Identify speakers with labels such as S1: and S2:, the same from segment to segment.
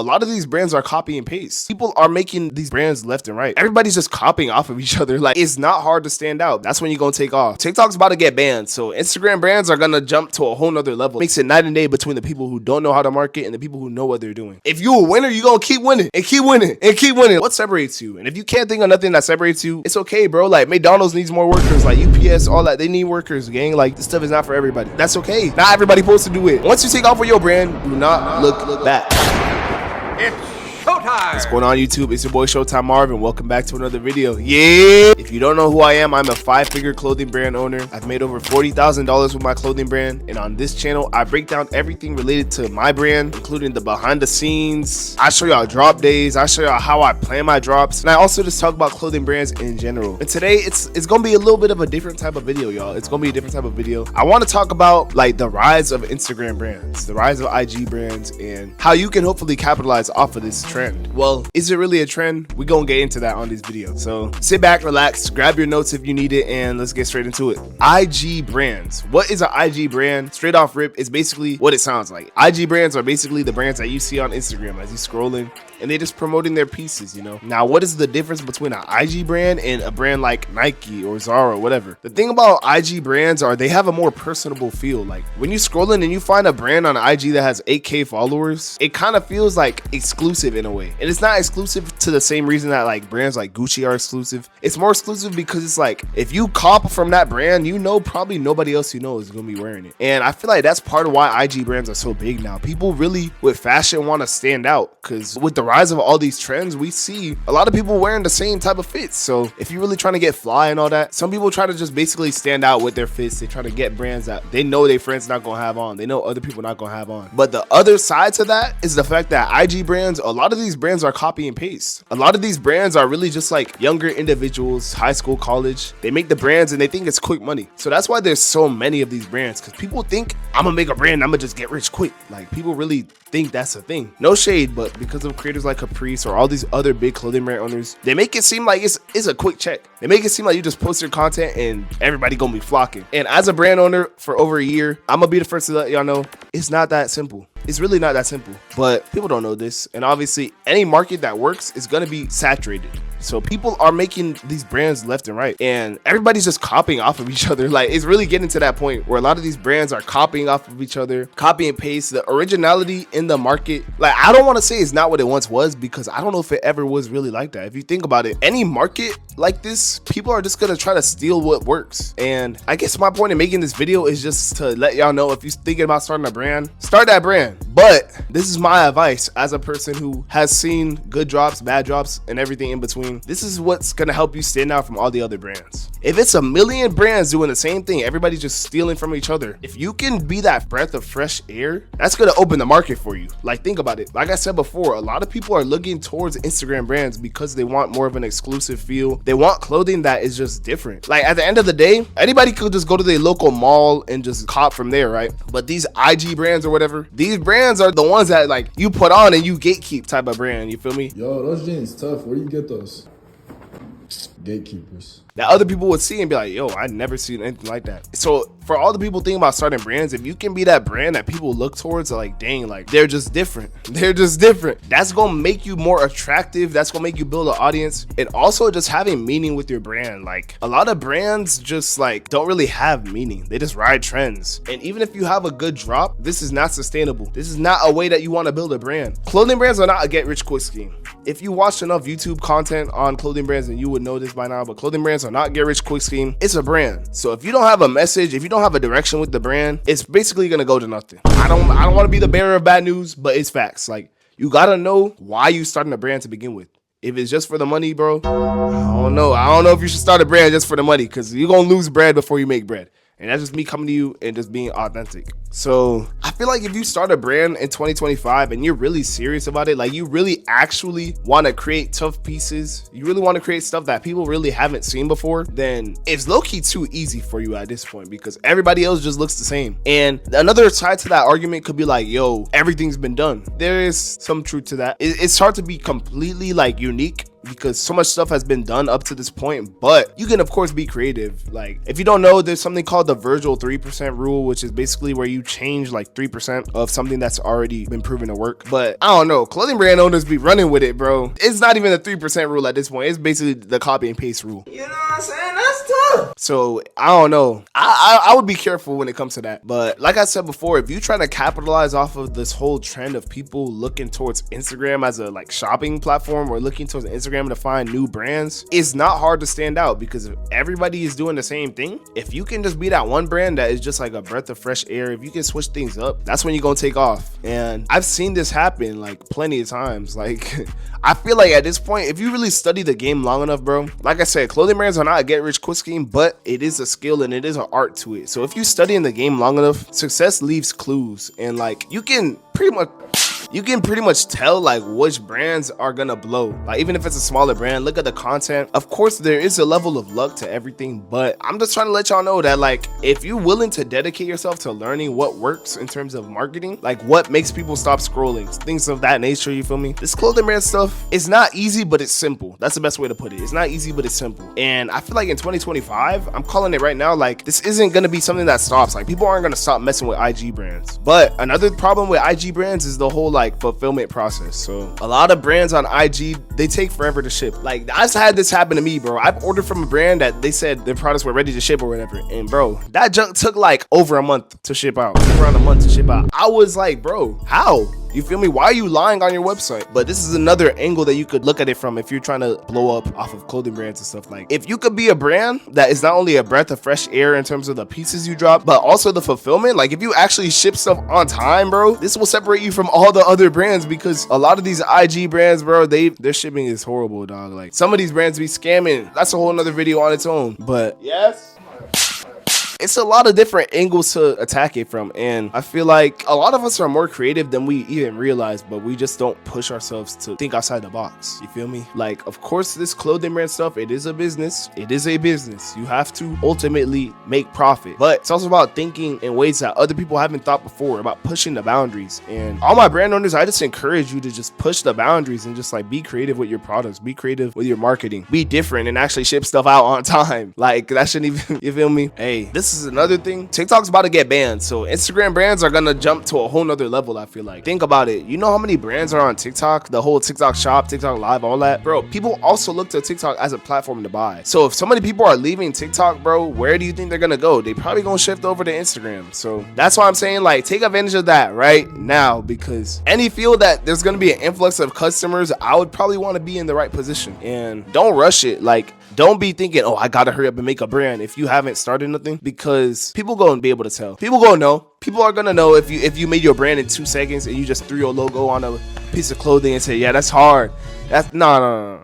S1: lot of these brands are copy and paste. People are making these brands left and right. Everybody's just copying off of each other. Like, it's not hard to stand out. That's when you're gonna take off. TikTok's about to get banned, so Instagram brands are gonna jump to a whole nother level. It makes it night and day between the people who don't know how to market and the people who know what they're doing. If you're a winner, you're gonna keep winning and keep winning and keep winning. What separates you? And if you can't think of nothing that separates you, it's okay, bro. Like, McDonald's needs more workers, like UPS, all that. They need workers, gang. Like, this stuff is not for everybody. That's okay. Not everybody supposed to do it. Once you take off with your brand, do not look back.
S2: It's Showtime!
S1: What's going on, YouTube? It's your boy Showtime Marv, and welcome back to another video. Yeah! If you don't know who I am, I'm a 5-figure clothing brand owner. I've made over $40,000 with my clothing brand, and on this channel, I break down everything related to my brand, including the behind the scenes. I show y'all drop days. I show y'all how I plan my drops, and I also just talk about clothing brands in general. And today, it's gonna be a little bit of a different type of video, y'all. It's gonna be a different type of video. I want to talk about like the rise of Instagram brands, the rise of IG brands, and how you can hopefully capitalize off of this trend. Well, is it really a trend? We're gonna get into that on this video. So sit back, relax, grab your notes if you need it, and let's get straight into it. IG brands. What is an IG brand? Straight off rip, it's basically what it sounds like. IG brands are basically the brands that you see on Instagram as you scrolling, and they're just promoting their pieces, you know? Now, what is the difference between an IG brand and a brand like Nike or Zara or whatever? The thing about IG brands are they have a more personable feel. Like, when you're scrolling and you find a brand on IG that has 8K followers, it kind of feels like exclusive in a way. And it's not exclusive to the same reason that like brands like Gucci are exclusive. It's more exclusive because it's like, if you cop from that brand, you know probably nobody else you know is gonna be wearing it. And I feel like that's part of why IG brands are so big now. People really with fashion want to stand out, because with the rise of all these trends, we see a lot of people wearing the same type of fits. So if you're really trying to get fly and all that, some people try to just basically stand out with their fits. They try to get brands that they know their friends not gonna have on, they know other people not gonna have on. But the other side to that is the fact that IG brands, a lot of these brands are copy and paste. A lot of these brands are really just like younger individuals, high school, college. They make the brands and they think it's quick money. So that's why there's so many of these brands, because people think I'm gonna make a brand, I'm gonna just get rich quick. Like, people really think that's a thing. No shade, but because of creators like Caprice or all these other big clothing brand owners, they make it seem like it's a quick check. They make it seem like you just post your content and everybody gonna be flocking. And as a brand owner for over a year, I'm gonna be the first to let y'all know it's not that simple. It's really not that simple, but people don't know this. And obviously any market that works is gonna be saturated. So people are making these brands left and right, and everybody's just copying off of each other. Like, it's really getting to that point where a lot of these brands are copying off of each other, copy and paste. The originality in the market, like, I don't want to say it's not what it once was, because I don't know if it ever was really like that. If you think about it, any market like this, people are just gonna try to steal what works. And I guess my point in making this video is just to let y'all know, if you're thinking about starting a brand, start that brand. But this is my advice as a person who has seen good drops, bad drops, and everything in between. This is what's gonna help you stand out from all the other brands. If it's a million brands doing the same thing, everybody's just stealing from each other, if you can be that breath of fresh air, that's gonna open the market for you. Like, think about it. Like I said before, a lot of people are looking towards Instagram brands because they want more of an exclusive feel. They want clothing that is just different. Like, at the end of the day, anybody could just go to their local mall and just cop from there, right? But these IG brands or whatever, these brands are the ones that like you put on and you gatekeep type of brand. You feel me?
S3: Yo, those jeans tough. Where you get those? Gatekeepers.
S1: That other people would see and be like, yo, I never seen anything like that. So for all the people thinking about starting brands, if you can be that brand that people look towards, like, dang, like, they're just different. They're just different. That's gonna make you more attractive. That's gonna make you build an audience. And also just having meaning with your brand. Like, a lot of brands just like don't really have meaning. They just ride trends. And even if you have a good drop, this is not sustainable. This is not a way that you want to build a brand. Clothing brands are not a get rich quick scheme. If you watched enough YouTube content on clothing brands, then you would know this by now, but clothing brands are not get rich quick scheme. It's a brand. So if you don't have a message, if you don't have a direction with the brand, it's basically gonna go to nothing. I don't want to be the bearer of bad news, but it's facts. Like, you gotta know why you starting a brand to begin with. If it's just for the money, bro, I don't know if you should start a brand just for the money, because you're gonna lose bread before you make bread. And that's just me coming to you and just being authentic. So I feel like if you start a brand in 2025 and you're really serious about it, like, you really actually want to create tough pieces, you really want to create stuff that people really haven't seen before, then it's low-key too easy for you at this point, because everybody else just looks the same. And another side to that argument could be like, yo, everything's been done. There is some truth to that. It's hard to be completely like unique, because so much stuff has been done up to this point, but you can of course be creative. Like if you don't know, there's something called the Virgil 3% rule, which is basically where you change like 3% of something that's already been proven to work. But I don't know, clothing brand owners be running with it, bro. It's not even a 3% rule at this point. It's basically the copy and paste rule. You know what I'm saying? That's tough. So I don't know. I would be careful when it comes to that. But like I said before, if you try to capitalize off of this whole trend of people looking towards Instagram as a like shopping platform or looking towards Instagram to find new brands, it's not hard to stand out, because if everybody is doing the same thing, if you can just be that one brand that is just like a breath of fresh air, if you can switch things up, that's when you're gonna take off. And I've seen this happen like plenty of times. Like I feel like at this point, if you really study the game long enough, bro, like I said, clothing brands are not a get rich quick scheme, but it is a skill and it is an art to it. So if you study in the game long enough, success leaves clues, and like you can pretty much tell like which brands are gonna blow. Like even if it's a smaller brand, look at the content. Of course there is a level of luck to everything, but I'm just trying to let y'all know that like if you're willing to dedicate yourself to learning what works in terms of marketing, like what makes people stop scrolling, things of that nature, you feel me? This clothing brand stuff is not easy, but it's simple. That's the best way to put it. It's not easy, but it's simple. And I feel like in 2025, I'm calling it right now, like this isn't gonna be something that stops. Like people aren't gonna stop messing with IG brands. But another problem with IG brands is the whole like fulfillment process. So a lot of brands on IG, they take forever to ship. Like I've had this happen to me, bro. I've ordered from a brand that they said their products were ready to ship or whatever, and bro, that junk took like over a month to ship out, around a month to ship out. I was like, bro, how? You feel me? Why are you lying on your website? But this is another angle that you could look at it from if you're trying to blow up off of clothing brands and stuff. Like if you could be a brand that is not only a breath of fresh air in terms of the pieces you drop, but also the fulfillment, like if you actually ship stuff on time, bro, this will separate you from all the other brands, because a lot of these IG brands, bro, their shipping is horrible, dog. Like some of these brands be scamming. That's a whole nother video on its own. But yes, it's a lot of different angles to attack it from, and I feel like a lot of us are more creative than we even realize, but we just don't push ourselves to think outside the box. You feel me? Like, of course, this clothing brand stuff, it is a business. It is a business. You have to ultimately make profit, but it's also about thinking in ways that other people haven't thought before, about pushing the boundaries. And all my brand owners, I just encourage you to just push the boundaries and just like be creative with your products, be creative with your marketing, be different, and actually ship stuff out on time. Like that shouldn't even, you feel me? Hey, this is another thing. TikTok's about to get banned, so Instagram brands are gonna jump to a whole nother level. I feel like, think about it. You know how many brands are on TikTok? The whole TikTok shop, TikTok live, all that, bro. People also look to TikTok as a platform to buy. So if so many people are leaving TikTok, bro, where do you think they're gonna go? They probably gonna shift over to Instagram. So that's why I'm saying, like, take advantage of that right now, because any field that there's gonna be an influx of customers, I would probably want to be in the right position. And don't rush it. Like, don't be thinking, oh, I gotta hurry up and make a brand if you haven't started nothing, because people gonna be able to tell. People gonna know. People are gonna know if you made your brand in 2 seconds and you just threw your logo on a piece of clothing and say, yeah, that's hard. That's no.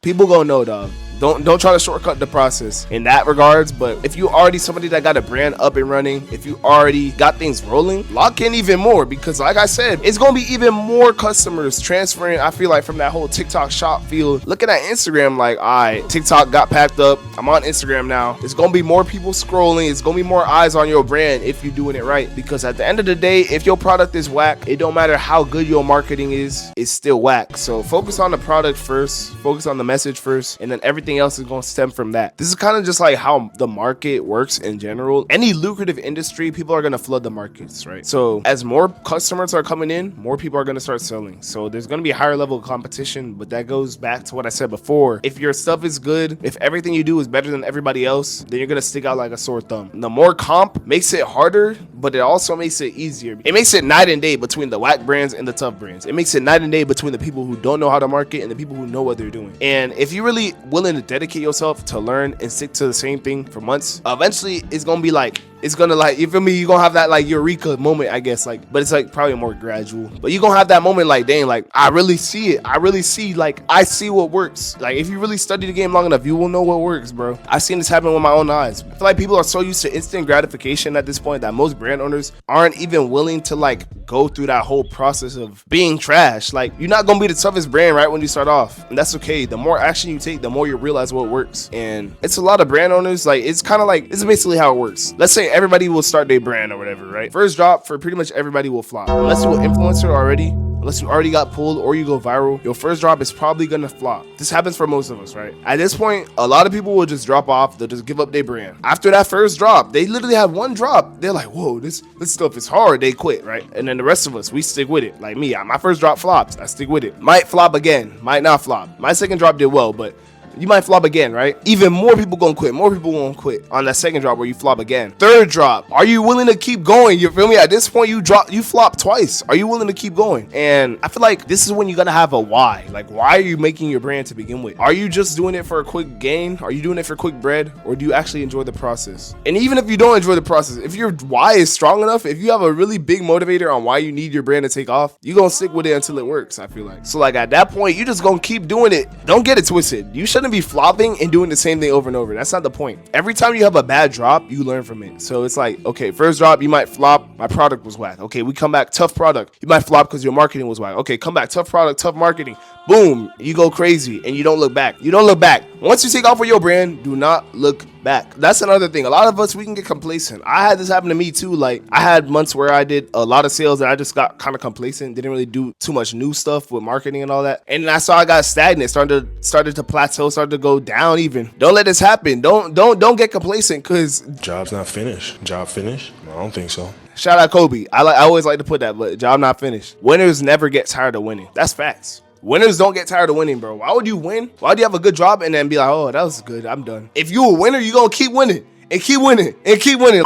S1: People gonna know, dog. Don't try to shortcut the process in that regards. But if you already somebody that got a brand up and running, if you already got things rolling, lock in even more, because like I said, it's gonna be even more customers transferring, I feel like, from that whole TikTok shop field, looking at Instagram like, all right, TikTok got packed up, I'm on Instagram now. It's gonna be more people scrolling, it's gonna be more eyes on your brand if you're doing it right. Because at the end of the day, if your product is whack, it don't matter how good your marketing is, it's still whack. So focus on the product first, focus on the message first, and then everything else is going to stem from that. This is kind of just like how the market works in general. Any lucrative industry, people are going to flood the markets, right? So as more customers are coming in, more people are going to start selling. So there's going to be a higher level of competition, but that goes back to what I said before. If your stuff is good, if everything you do is better than everybody else, then you're going to stick out like a sore thumb. The more comp makes it harder, but it also makes it easier. It makes it night and day between the whack brands and the tough brands. It makes it night and day between the people who don't know how to market and the people who know what they're doing. And if you're really willing to dedicate yourself to learn and stick to the same thing for months, eventually it's gonna be like, it's gonna, like, you feel me, you're gonna have that like eureka moment, I guess, like, but it's like probably more gradual. But you're gonna have that moment like, dang, like I really see it. I really see, like, I see what works. Like if you really study the game long enough, you will know what works, bro. I've seen this happen with my own eyes. I feel like people are so used to instant gratification at this point that most brand owners aren't even willing to like go through that whole process of being trash. Like, you're not gonna be the toughest brand right when you start off, and that's okay. The more action you take, the more you realize what works. And it's a lot of brand owners, like, it's kind of like, it's basically how it works. Let's say everybody will start their brand or whatever, right? First drop for pretty much everybody will flop. Unless you're an influencer already, unless you already got pulled or you go viral, your first drop is probably gonna flop. This happens for most of us, right? At this point, a lot of people will just drop off. They'll just give up their brand. After that first drop, they literally have one drop. They're like, whoa, this stuff is hard. They quit, right? And then the rest of us, we stick with it. Like me, my first drop flops. I stick with it. Might flop again, might not flop. My second drop did well, but you might flop again, right? Even more people gonna quit. More people gonna quit on that second drop where you flop again. Third drop, are you willing to keep going? You feel me? At this point, you flop twice. Are you willing to keep going? And I feel like this is when you're gonna have a why. Like, why are you making your brand to begin with? Are you just doing it for a quick gain? Are you doing it for quick bread? Or do you actually enjoy the process? And even if you don't enjoy the process, if your why is strong enough, if you have a really big motivator on why you need your brand to take off, you're gonna stick with it until it works, I feel like. So like at that point, you just gonna keep doing it. Don't get it twisted. You shouldn't be flopping and doing the same thing over and over. That's not the point. Every time you have a bad drop, you learn from it. So it's like, okay, first drop, you might flop. My product was whack. Okay, we come back, tough product. You might flop because your marketing was whack. Okay, come back, tough product, tough marketing. Boom, you go crazy and you don't look back. You don't look back. Once you take off with your brand, do not look back. That's another thing. A lot of us, we can get complacent. I had this happen to me too. Like, I had months where I did a lot of sales and I just got kind of complacent. Didn't really do too much new stuff with marketing and all that. And I saw I got stagnant, started to plateau, started to go down even. Don't let this happen. Don't get complacent, because
S4: job's not finished. Job finished? I don't think so.
S1: Shout out Kobe. I always like to put that, but job not finished. Winners never get tired of winning. That's facts. Winners don't get tired of winning, bro. Why would you win? Why would you have a good job and then be like, oh, that was good, I'm done? If you a winner, you gonna keep winning and keep winning and keep winning.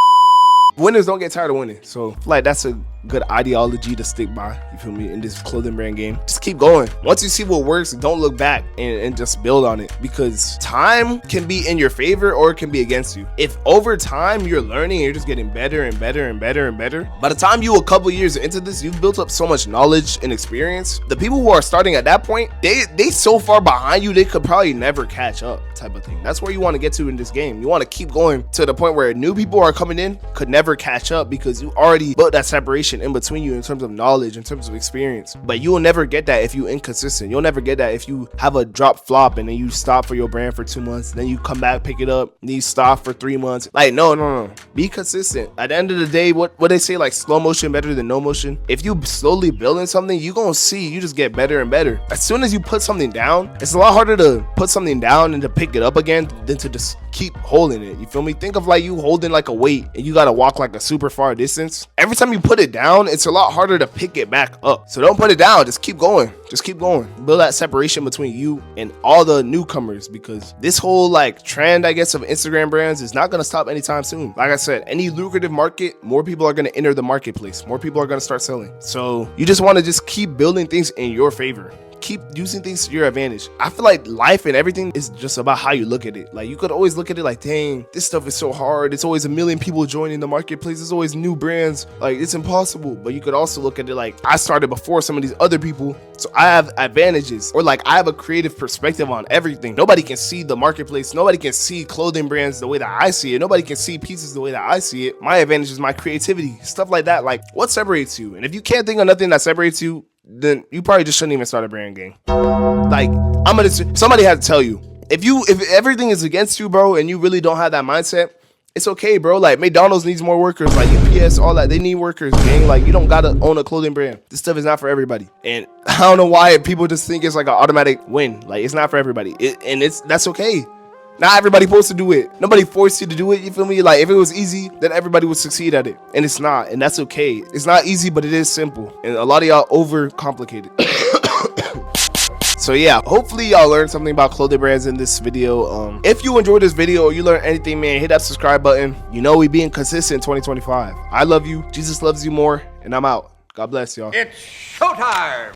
S1: Winners don't get tired of winning. So like that's a good ideology to stick by, you feel me, in this clothing brand game. Just keep going. Once you see what works, don't look back and just build on it, because time can be in your favor or it can be against you. If over time you're learning and you're just getting better and better and better and better, by the time you a couple years into this, you've built up so much knowledge and experience. The people who are starting at that point, they so far behind you, they could probably never catch up, type of thing. That's where you want to get to in this game. You want to keep going to the point where new people are coming in could never catch up, because you already built that separation in between you in terms of knowledge, in terms of experience. But you will never get that if you inconsistent. You'll never get that if you have a drop flop and then you stop for your brand for 2 months, then you come back, pick it up, and you stop for 3 months. Like, no. Be consistent. At the end of the day, what they say, like, slow motion better than no motion. If you slowly building something, you gonna see you just get better and better. As soon as you put something down, it's a lot harder to put something down and to pick it up again than to just keep holding it. You feel me? Think of like you holding like a weight and you gotta walk like a super far distance. Every time you put it down, it's a lot harder to pick it back up. So don't put it down. Just keep going. Just keep going. Build that separation between you and all the newcomers, because this whole like trend, I guess, of Instagram brands is not gonna stop anytime soon. Like I said, any lucrative market, more people are gonna enter the marketplace. More people are gonna start selling. So you just want to just keep building things in your favor. Keep using things to your advantage. I feel like life and everything is just about how you look at it. Like, you could always look at it like, dang, this stuff is so hard. It's always a million people joining the marketplace. There's always new brands. Like, it's impossible. But you could also look at it like, I started before some of these other people, so I have advantages. Or like, I have a creative perspective on everything. Nobody can see the marketplace. Nobody can see clothing brands the way that I see it. Nobody can see pieces the way that I see it. My advantage is my creativity. Stuff like that. Like, what separates you? And if you can't think of nothing that separates you, then you probably just shouldn't even start a brand gang. Like, somebody had to tell you, if everything is against you, bro, and you really don't have that mindset, it's okay, bro. Like, McDonald's needs more workers, like UPS, all that. They need workers, gang. Like, you don't gotta own a clothing brand. This stuff is not for everybody. And I don't know why people just think it's like an automatic win. Like, it's not for everybody. That's okay. Not everybody supposed to do it. Nobody forced you to do it, you feel me? Like, if it was easy, then everybody would succeed at it. And it's not, and that's okay. It's not easy, but it is simple. And a lot of y'all overcomplicate it. So yeah, hopefully y'all learned something about clothing brands in this video. If you enjoyed this video or you learned anything, man, hit that subscribe button. You know we being consistent in 2025. I love you. Jesus loves you more. And I'm out. God bless y'all.
S2: It's showtime.